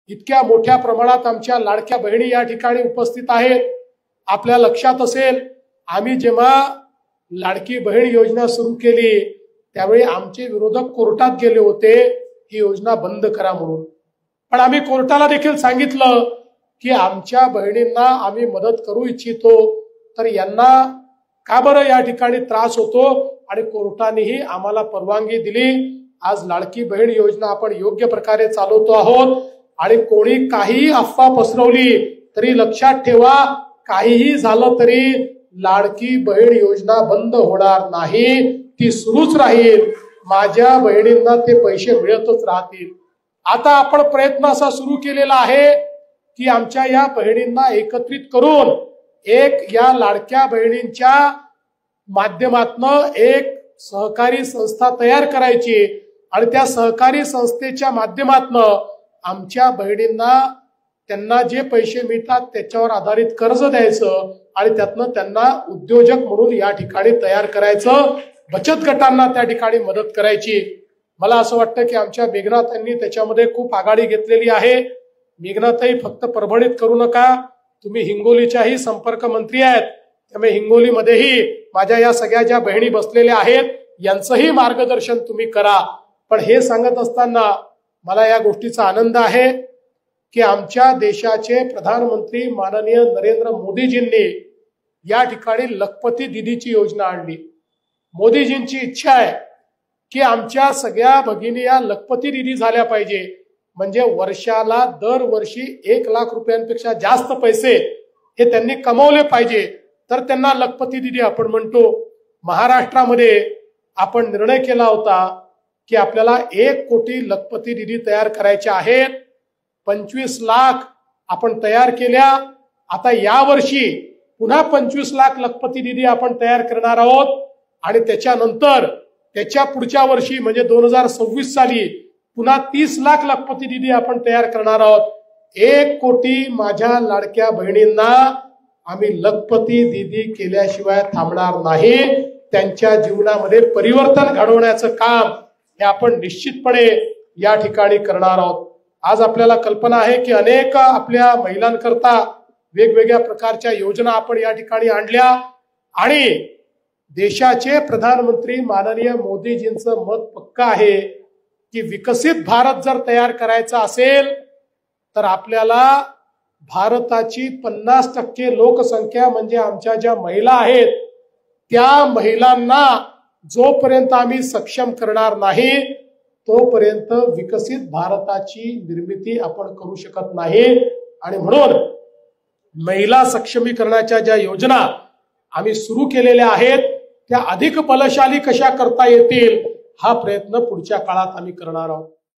इतक्या मोठ्या प्रमाणात आमच्या लाडक्या बहिणी या ठिकाणी उपस्थित आहेत। आपल्या लक्षात असेल, आम्ही जेव्हा लाडकी बहीण योजना सुरू केली त्यावेळी आमचे विरोधक कोर्टात गेले होते ही योजना बंद करा म्हणून। पण आम्ही कोर्टाला देखील सांगितलं की आमच्या बहिणींना आम्ही मदत करू इच्छितो, तर यांना का बरं या ठिकाणी त्रास होतो, आणि कोर्टानेही आम्हाला परवानगी दिली। आज लाडकी बहीण योजना आपण योग्य प्रकारे चालवतो आहोत। आणि कोणी काही अफवा पसरवली तरी लक्षात ठेवा, काहीही झालं तरी लाडकी बहीण योजना बंद होणार नाही, ती सुरूच राहील। माझ्या बहिणींना ते पैसे मिळतच राहतील। आता आपण प्रयत्न असा सुरू केलेला आहे की आमच्या या बहिणींना एकत्रित करून एक या लाडक्या बहिणींच्या माध्यमातून एक सहकारी संस्था तयार करायची, आणि त्या सहकारी संस्थेच्या माध्यमातून आमच्या बहिणींना त्यांना जे पैसे मिळतात त्याच्यावर आधारित कर्ज द्यायचं, आणि त्यातनं त्यांना उद्योजक म्हणून या ठिकाणी तयार करायचं, बचत गटांना त्या ठिकाणी मदत करायची। मला असं वाटतं की आमच्या मेघनाताईंनी त्याच्यामध्ये खूप आघाडी घेतलेली आहे। मेघनाताई फक्त परभणीत करू नका, तुम्ही हिंगोलीच्याही संपर्क मंत्री आहेत, त्यामुळे हिंगोलीमध्येही माझ्या या सगळ्या ज्या बहिणी बसलेल्या आहेत यांचंही मार्गदर्शन तुम्ही करा। पण हे सांगत असताना मला या गोष्टीचा आनंद आहे की आमच्या देशाचे प्रधानमंत्री माननीय नरेंद्र मोदीजींनी या ठिकाणी लखपती दीदीची योजना आणली। मोदीजींची इच्छा आहे की आमच्या सगळ्या भगिनी या लखपती दीदी झाल्या पाहिजे, म्हणजे वर्षाला दरवर्षी 1 लाख रुपयांपेक्षा जास्त पैसे हे त्यांनी कमवले पाहिजे, तर त्यांना लखपती दीदी आपण म्हणतो। महाराष्ट्रामध्ये आपण निर्णय केला होता की आपल्याला 1 कोटी लखपती दीदी तयार करायच्या आहेत। 25 लाख आपण तयार केल्या। आता यावर्षी पुन्हा 25 लाख लखपती दीदी आपण तयार करणार आहोत, आणि त्याच्यानंतर त्याच्या पुढच्या वर्षी म्हणजे 2026 साली पुन्हा 30 लाख लखपती दीदी आपण तयार करणार आहोत। 1 कोटी माझ्या लाडक्या बहिणींना आम्ही लखपती दीदी केल्याशिवाय थांबणार नाही। त्यांच्या जीवनामध्ये परिवर्तन घडवण्याचं काम हे आपण निश्चितपणे या ठिकाणी करणार आहोत। आज आपल्याला कल्पना आहे की अनेक आपल्या महिलांकरता वेगवेगळ्या प्रकारच्या योजना आपण या ठिकाणी आणल्या, आणि देशाचे प्रधानमंत्री माननीय मोदीजींचं मत पक्का आहे की विकसित भारत जर तयार करायचा असेल तर आपल्याला भारताची 50% लोकसंख्या म्हणजे आमच्या ज्या महिला आहेत त्या महिलांना जोपर्यंत आम्ही सक्षम करणार नाही तोपर्यंत विकसित भारताची निर्मिती आपण करू शकत नाही। आणि म्हणून महिला सक्षमीकरणाच्या ज्या योजना आम्ही सुरू केलेल्या आहेत त्या अधिक बलशाली कशा करता येतील हा प्रयत्न पुढच्या काळात आम्ही करणार आहोत।